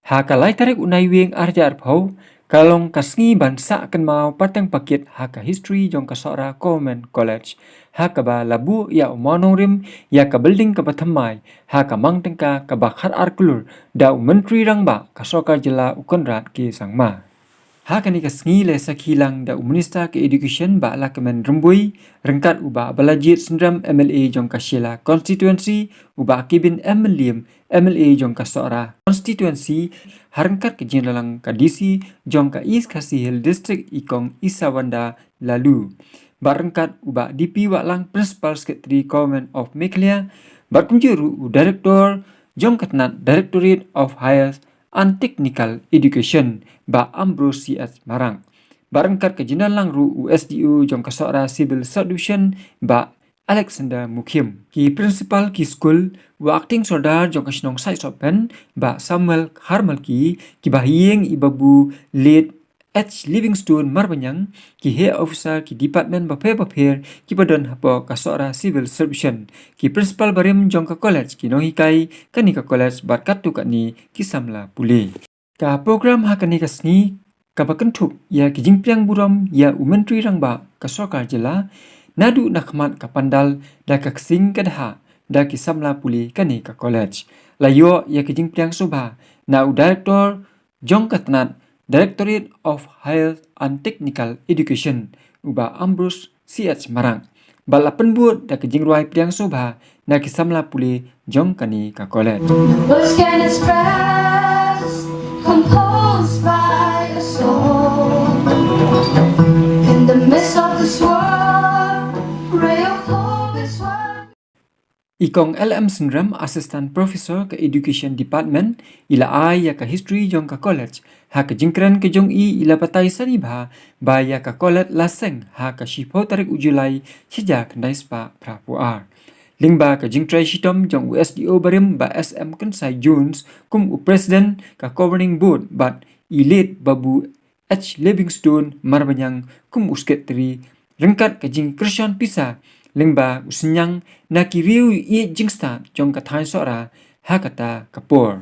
Hakalai tarik unai wing arjar phau kalong kasngi bansa akan mau patang pakit haka history jong ka Sohra Government College haka ba labu ya Mawnongrim ya ka building ka thymmai haka mangtengka ka bakhar arkulur da Myntri Rangbah ka Sohra Jylla ukonrat ke sangma. Haka ni kasngi le sakhilang da Minister ke Education ba la kemen rembui rengkat uba balajit sendram MLA jong ka Jylla constituency uba kibin MLA jong ka Sohra constituency harengkat ke jinalang ka DC jong ka East Khasi Hill District ikong Isawanda lalu. Barengkat uba DP waklang Principal Secretary Government of Meghalaya berkunjuru Director jong katnat Directorate of Higher and Technical Education ba Ambrose CS Marang. Barengkat ke jinalang ru USDU jong ka Sohra Civil Subdivision ba Alexander Mukim. Ki principal ki school wa acting sordar jong ka Sinong Sai Sopen ba Samuel Harmalki ki bahiyeng ibabu late H. Livingstone Marbanyang ki head officer ki department bapher ki badon hapo ka Sohra Civil Subdivision ki principal barim jong ka college ki nohikai kani ka college bat katu kani ki samla pule. Ka program hakani kasni ka bakentuk ya ki jingpiang buram ya Myntri Rangbah ka Sohra Jylla nadu nakmat ka pandal da ka ksing kadha da ki samla puli kani ka college. Layo ya ki jingpiang sobha na director jong katnat Directorate of Higher and Technical Education uba Ambrose CS Marang. Bala penbuat da ki jingruai piang sobha na ki samla puli jong kani ka college. Words can express, composed by a soul. In the midst of this world, ray of hope is one. Ikong LM Sindram Assistant Professor ke Education Department ila ai ya ka History jong ka college ha ka jingkran ke jong i ila patai sanibha ba ya ka college laseng ha ka shipho tarik ujulai sejak naispa prapuar. Lingba ka jingtrai shitom jong USDO barim ba SM Kensai Jones kum u President ka Governing Board bat elite babu H. Livingstone Marbanyang kum u Secretary rengkat ka jing Krishan Pisa lingba usinyang na kiriu i jingsta jong ka thai Sohra ha kata kapor.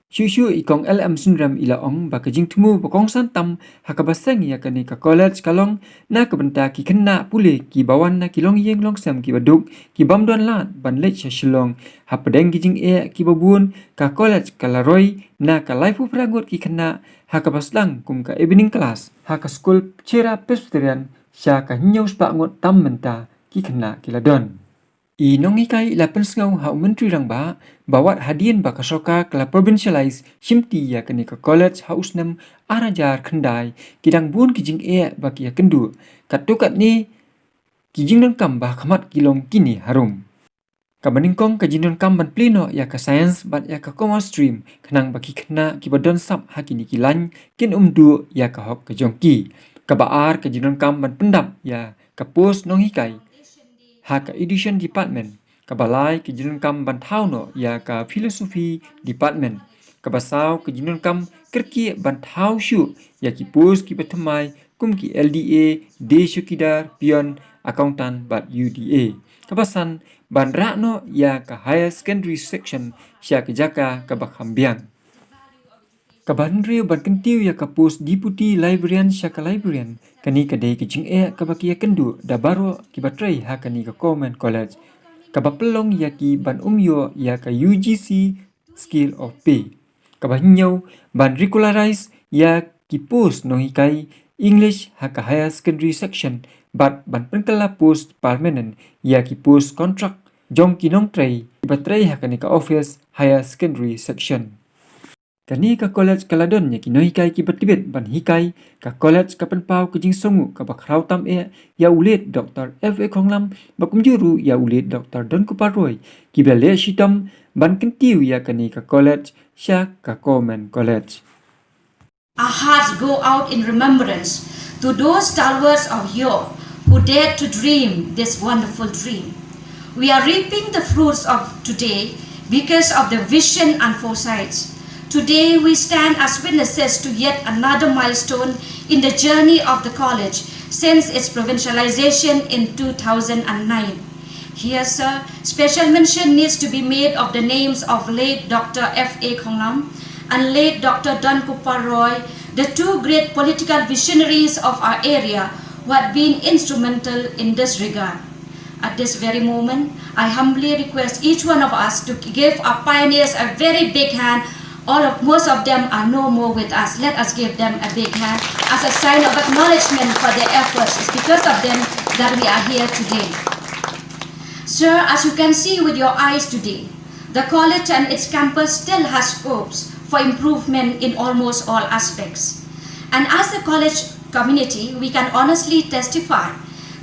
Shushu ikong LM Sundram ila ong ba ka jing tumu bakong santam ha ka baseng ya kani ka college kalong na ka benta ki kena pule ki bawan na ki long yeng long sam ki baduk ki bamdon lat ban lech shilong ha pedeng ki jing e ki babun ka college kalaroi na ka laifu prangot ki kena ha ka baslang kum ka evening class ha ka school cera presbyterian sya ka hinyau spa ngot tam menta ki kena kiladon. I nongikai ila pensngau ha Myntri Rangbah bawat hadian ba ka soka kala provincialize shimti ya kani ka college ha usnam arajar khendai kidang bun ki jing e ba ki ya kendu katukat ni ki jing kam ba khamat kilong kini harum. Ka baningkong ka jing kam ban plino ya ka science bat ya ka commerce stream khnang ba ki khna ki badon sap ha kini kilan kin umdu ya ka hok ka jongki ka baar ka jing kam ban pendap ya ka post nongikai ha ka education department ka balai ke jinun kam bantau no ya ka philosophy department ka basau ke jinun kam kerki bantau shu ya ki post ki thymmai kum ki LDA de shukidar pion accountant bat UDA ka basan ban no ya ka higher secondary section sya ke jaka ka bakhambiang ka bandrio ban kentiu ya ka post deputy librarian sya ka librarian kani ka dei ke jing e ka bakia kendu da baro ki batrai ha kani ka Government College ka bapelong ya ki ban umyo ya ka UGC skill of pay ka bahinyau ban regularize ya ki post no hikai English ha ka higher secondary section bat ban penkala post permanent ya ki post contract jong ki nong trai batrai ha kani ka office higher secondary section. Kani ka college kaladon nya ki nohikai ki batibet ban hikai ka college ka penpau ke jing songu ka bakrau tam e ya ulit Dr. F.A. Khonglam bakumjuru ya ulit Dr. Don Kuparoi ki bale shitam ban kentiu ya kani ka college sya ka Government College. Our hearts go out in remembrance to those stalwarts of yore who dared to dream this wonderful dream. We are reaping the fruits of today because of the vision and foresights. Today we stand as witnesses to yet another milestone in the journey of the college since its provincialization in 2009. Here, sir, special mention needs to be made of the names of late Dr. F.A. Khonglam, and late Dr. Don Kupar Roy, the two great political visionaries of our area who had been instrumental in this regard. At this very moment, I humbly request each one of us to give our pioneers a very big hand. Most of them are no more with us. Let us give them a big hand as a sign of acknowledgement for their efforts. It's because of them that we are here today. Sir, as you can see with your eyes today, the college and its campus still has scopes for improvement in almost all aspects. And as a college community, we can honestly testify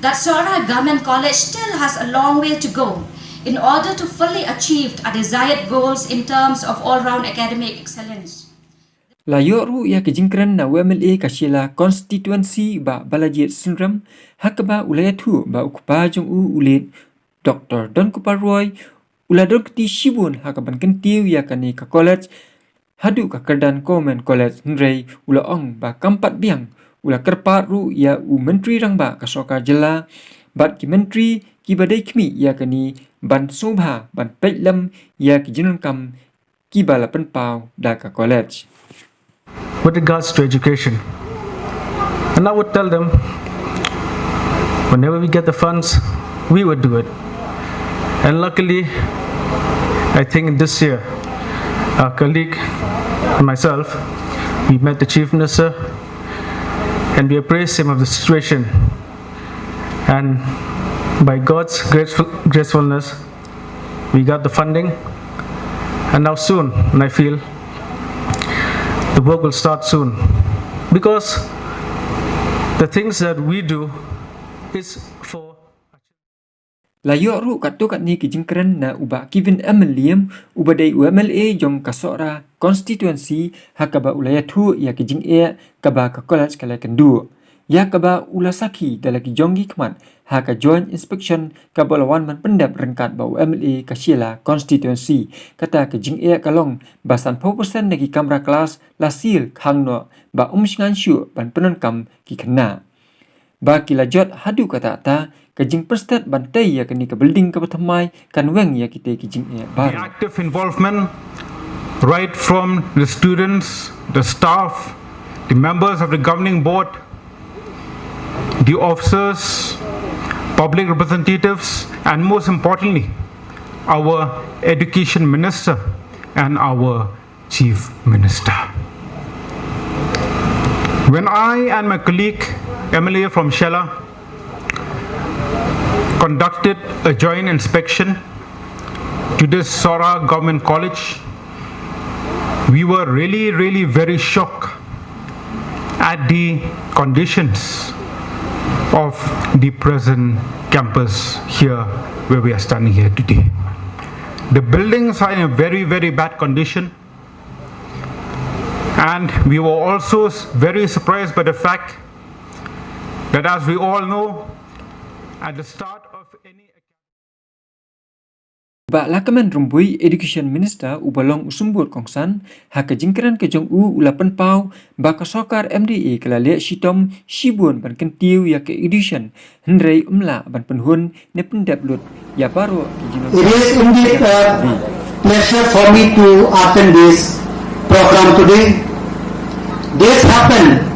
that Sohra Government College still has a long way to go in order to fully achieve our desired goals in terms of all-round academic excellence. Layok ru ya kejingkran na WMLA Jylla constituency ba balajit syndrome hakaba ulayatu ba ukpa jong ulit Dr. Don Kupar Roy ulador keti shibun hakaban kentiu ya kani ka college hadu ka kerdan Government College Myntri ula ong ba kampat biang ula kerpat ru ya Myntri Rangbah ka Sohra Jylla bat ki Myntri ki badai kmi ya kani ban sobha ban pailam ya ki jinun kam ki bala penpau da ka college. With regards to education, and I would tell them whenever we get the funds, we would do it. And luckily, I think this year, our colleague and myself, we met the Chief Minister and we appraised him of the situation. And by God's gracefulness, we got the funding. And now soon, and I feel the work will start soon. Because the things that we do is for Layok ru kat ni kejingkran na uba Kevin Emilium ubadai UMLA jong ka Sohra constituency hakaba ulayatu ya kejing kaba ka college kala kendu. Ya kaba ulasaki dalaki jonggi kmat haka joint inspection kabalawan man pendap rengkat ba UMLA ka Jylla constituency kata kejing kalong basan 4% nagi kamera kelas lasil khangno ba umsngan syu ban penenkam ki kena. Ba kila jot hadu kata ta kajing perstat bantai ya kini ke building ke thymmai kan weng ya kita kajing The baru. active involvement right from the students, the staff, the members of the governing board, the officers, public representatives, and most importantly, our education minister and our chief minister. When I and my colleague Emily from Jylla conducted a joint inspection to this Sohra Government College, we were really very shocked at the conditions of the present campus here where we are standing here today. The buildings are in a very bad condition, and we were also very surprised by the fact that, as we all know, at the start of any Ba lakaman rumbui education minister ubalong usumbut kongsan haka jingkran ke jong ulapan pau ba kasokar MDA kala le shitom shibun ban kentiu ya ke edition hendrai umla ban penhun ne pendap lut ya baru ki jinon. It is indeed a pleasure for me to attend this program today. This happened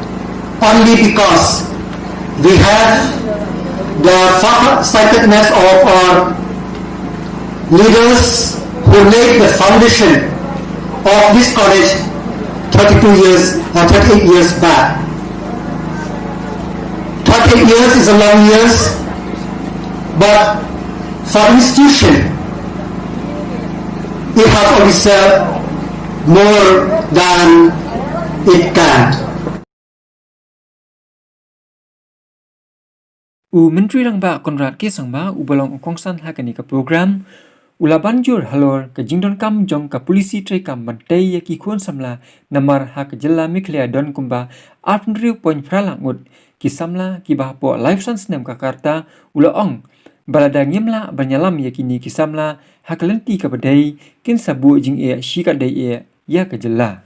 only because we have the farsightedness of our leaders who laid the foundation of this college 38 years back. 38 years is a long years, but for institution, it has already served more than it can. Myntri Rangbah Konrad ke sangba ubalong kongsan hakani ka program ula banjur halor ke jingdon kam jong ka polisi trai kam bantai ya ki khon samla namar hak Jylla Mikhlea don kumba 8.0 pralangut ki samla ki bahpo life science nem ka karta ula ong balada ngemla banyalam ya kini ki samla hak lenti ka badai kin sabu jing shika dai ya ka Jylla.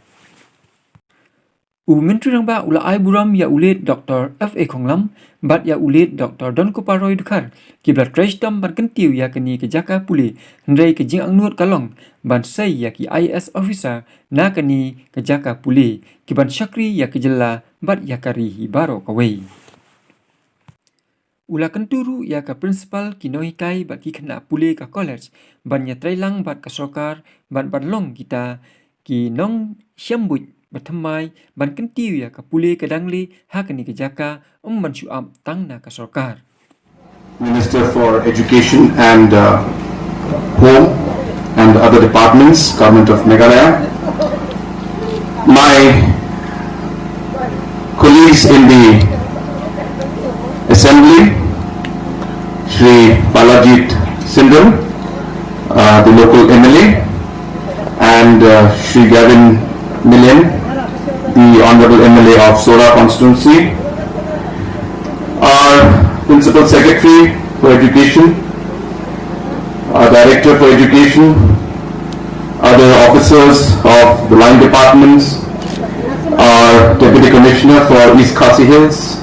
Myntri Rangbah ula ai buram ya ulit Dr. F.A. Khonglam, bat ya ulit Dr. Don Kuparoy Dukhar, kiblat Treshtam ban kentiu ya keni ke jaka puli, hendrai ke jing angnut kalong, ban say ya ki IS officer, na keni ke jaka puli, kiban syakri ya ke Jylla, bat ya kari hibaro kawai. Ula kenturu ya ka principal kinoi kai bat ki kena puli ka college, ban ya trailang bat ka sokar, ban long kita ki nong syambut berthymmai ban kentiu ya ka puli ka dangli hakani ke jaka ban syuam tang na ka sokar. Minister for Education and Home and other departments, Government of Meghalaya, my colleagues in the Assembly, Shri Balajit Sindhu, the local MLA, and Shri Gavin Millen, the Honorable MLA of Sohra constituency, our Principal Secretary for Education, our Director for Education, other officers of the line departments, our Deputy Commissioner for East Khasi Hills,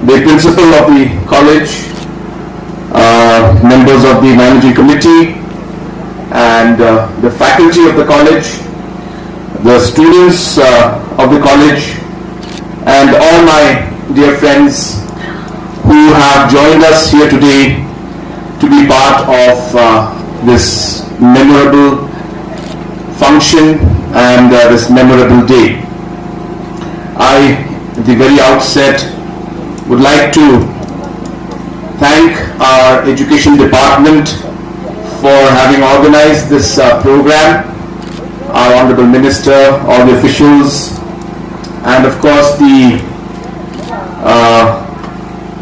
the Principal of the college, members of the Managing Committee, and the faculty of the college, the students of the college, and all my dear friends who have joined us here today to be part of this memorable function and this memorable day. I, at the very outset, would like to thank our Education Department for having organized this program, our Honorable Minister, all the officials, and of course the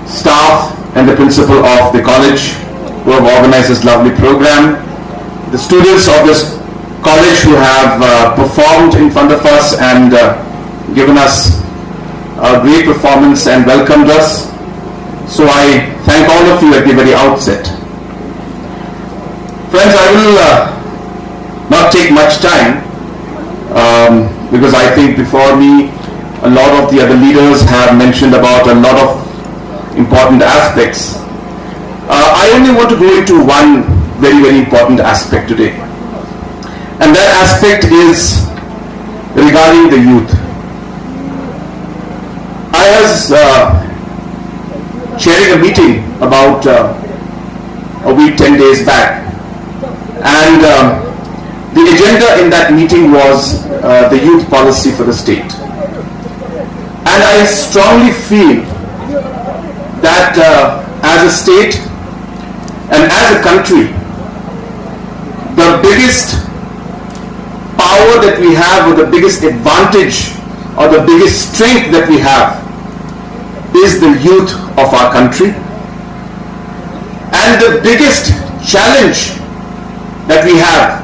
staff and the principal of the college who have organized this lovely program, the students of this college who have performed in front of us and given us a great performance and welcomed us. So I thank all of you at the very outset. Friends, I will not take much time because I think before me a lot of the other leaders have mentioned about a lot of important aspects. I only want to go into one very, very important aspect today. And that aspect is regarding the youth. I was chairing a meeting about a week, 10 days back. And the agenda in that meeting was the youth policy for the state. And I strongly feel that as a state and as a country, the biggest power that we have, or the biggest advantage, or the biggest strength that we have is the youth of our country. And the biggest challenge that we have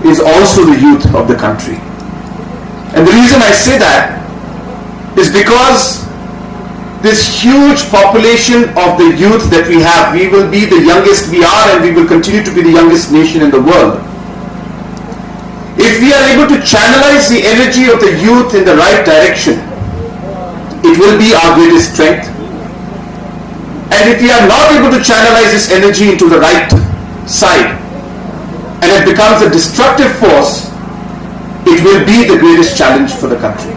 is also the youth of the country. And the reason I say that is because this huge population of the youth that we have, we will be the youngest we are, and we will continue to be the youngest nation in the world. If we are able to channelize the energy of the youth in the right direction, it will be our greatest strength. And if we are not able to channelize this energy into the right side, and it becomes a destructive force, it will be the greatest challenge for the country.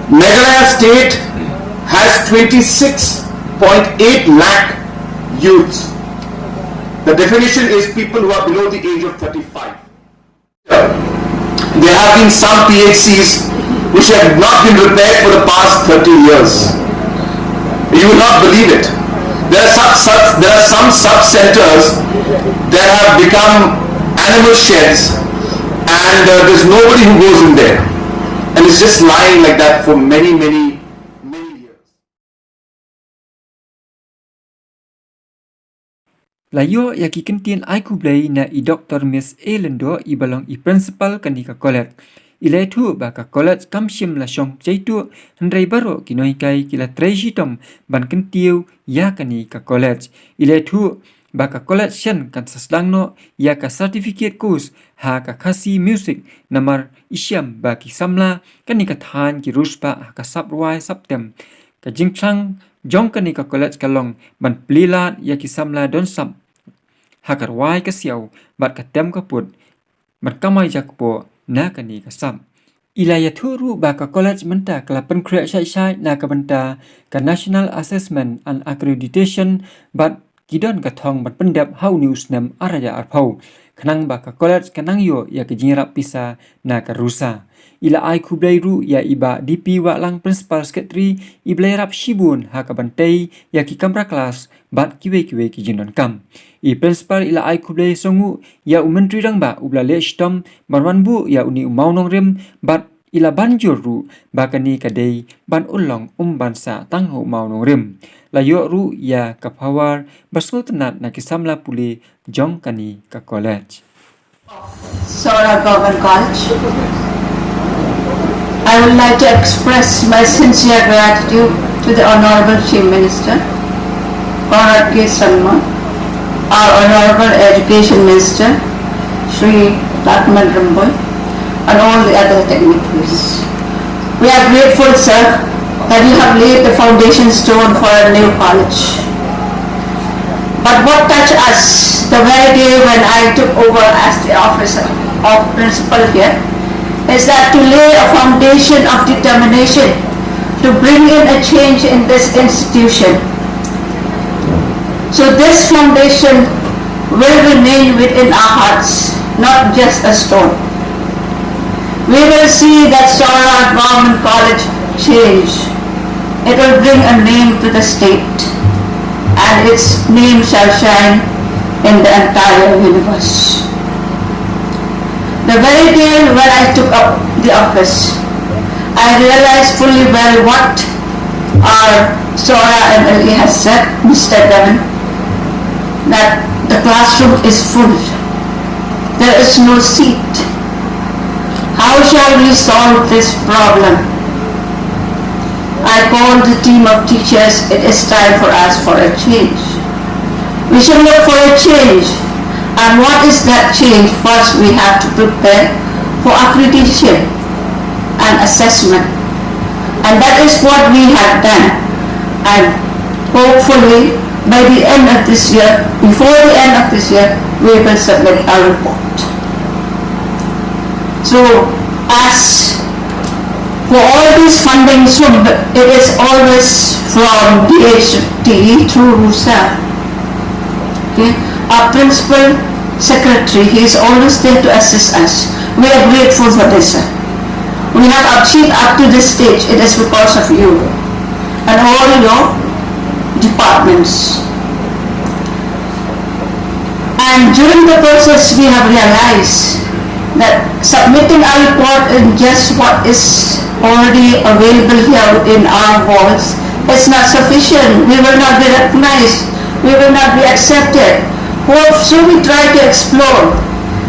Meghalaya state has 26.8 lakh youths. The definition is people who are below the age of 35. There have been some PHCs which have not been repaired for the past 30 years. You will not believe it. There are some sub-centers that have become animal sheds, and there's nobody who goes in there. And it's just lying like that for many years. Layo ya ki kentien ai kublai na I Dr. Miss Elendo I balong I principal kanika college. Ilai tu ba ka college kam shim la shong jaitu hendrai baro kinoi kai kila treji tom ban kentiu ya kanika college. Ilai tu baka college shen kan sasdangno ya ka certificate course ha ka khasi music namar isyam baki samla kani ka than ki ruspa ka saprwai saptem ka jingchang jong kani ka college kalong ban plilat ya ki samla don sap hakar wai ka siaw bat ka tem ka put bat kamai jakpo na kani ka sam ilaya thuru baka college menta kala penkre shai na ka banta ka national assessment and accreditation bat kidon ka thong bat pendap how news nam araya arphau khanang baka college kanang yo ya ka jingra pisa na ka rusa ila ai khublai ru ya iba dp wa lang principal secretary iblai rap shibun ha ka bantai ya ki kamra class bat kiwe ki jinon kam i principal ila ai khublai songu ya Myntri Rangbah ubla le stom marwan bu ya uni Mawnongrim bat ila banjur ru bakani kadai ban ulong bansa tangho Mawnongrim layo ru ya ka power basku tenat na kisamla puli jong kani ka college Sohra Government College. I would like to express my sincere gratitude to the Honorable Chief Minister, Thymmai, our Honorable Education Minister, Shri Rangbah, and all the other dignitaries. We are grateful, sir, that you have laid the foundation stone for a new college. But what touched us the very day when I took over as the officer of principal here is that to lay a foundation of determination to bring in a change in this institution. So this foundation will remain within our hearts, not just a stone. We will see that Sohra Government College change. It will bring a name to the state, and its name shall shine in the entire universe. The very day when I took up the office, I realized fully well what our Sohra MLA has said, Mr. Devon, that the classroom is full. There is no seat. How shall we solve this problem? I called the team of teachers. It is time for us for a change. We should look for a change. And what is that change? First, we have to prepare for accreditation and assessment. And that is what we have done. And hopefully, by the end of this year, before the end of this year, we will submit our report. So, as for all these funding, it is always from DHT through RUSA. Okay? Our principal secretary, he is always there to assist us. We are grateful for this, sir. We have achieved up to this stage. It is because of you and all your departments. And during the process, we have realized that submitting our report in just what is already available here in our walls is not sufficient. We will not be recognized. We will not be accepted. So we try to explore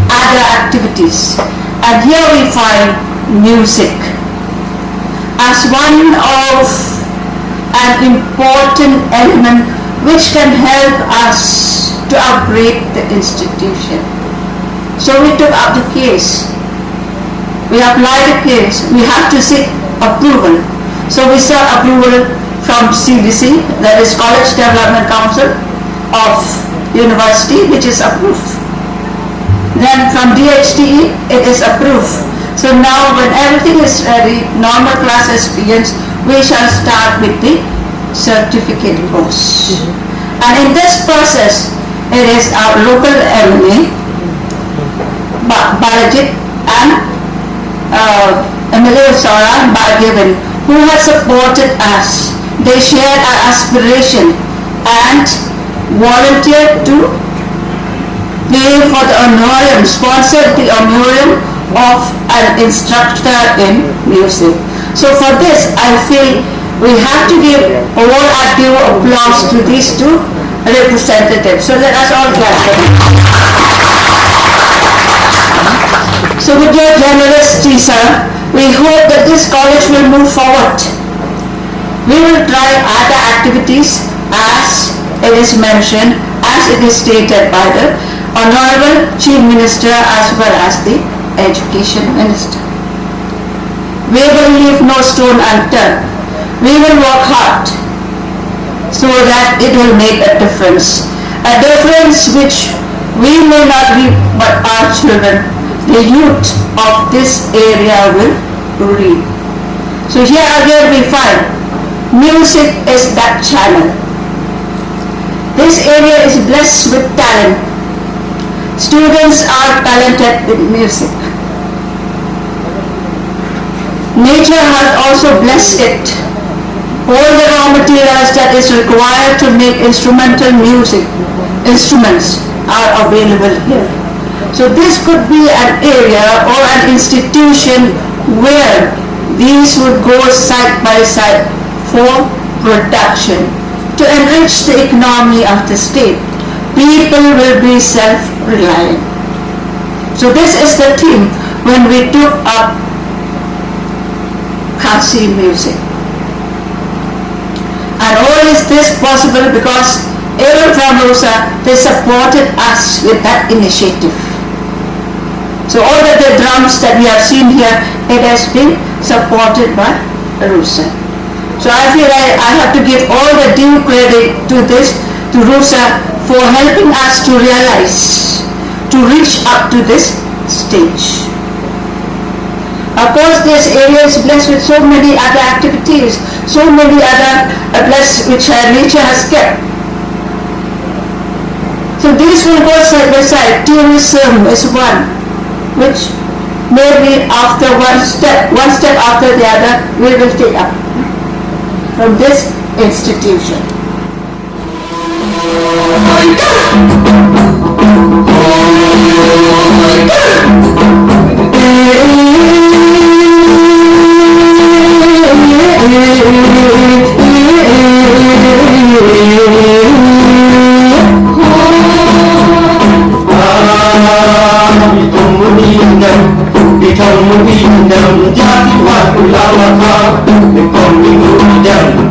other activities. And here we find music as one of an important element which can help us to upgrade the institution. So we took up the case. We applied the case. We have to seek approval. So we sought approval from CDC, that is College Development Council of University, which is approved. Then from DHTE, it is approved. So now when everything is ready, normal class experience, we shall start with the certificate course. And in this process, it is our local MLA, Balajit, and MLA Sohra Government, who has supported us. They shared our aspiration and volunteered to pay for the honorarium, sponsored the honorarium of an instructor in music. So for this, I feel we have to give all our due applause to these two representatives. So let us all clap for them. So with your generosity, sir, we hope that this college will move forward. We will try other activities as it is mentioned, as it is stated by the Honorable Chief Minister as well as the Education Minister. We will leave no stone unturned. We will work hard so that it will make a difference which we may not reap, but our children, the youth of this area will reap. So here again we find music is that channel. This area is blessed with talent. Students are talented with music. Nature has also blessed it. All the raw materials that is required to make instrumental music, instruments are available here. So this could be an area or an institution where these would go side by side for production to enrich the economy of the state. People will be self-reliant. So this is the theme when we took up Khasi music. And all is this possible because even from Rusa, they supported us with that initiative. So all of the drums that we have seen here, it has been supported by Rusa. So I feel I have to give all the due credit to this, to Rusa, for helping us to realize, to reach up to this stage. Of course, this area is blessed with so many other activities, so many other blessed which nature has kept. So these will go side by side. Tourism is one, which maybe after one step after the other, we will take up from this institution. Hãy subscribe cho kênh Ghiền Mì Gõ để không bỏ lỡ những video hấp dẫn.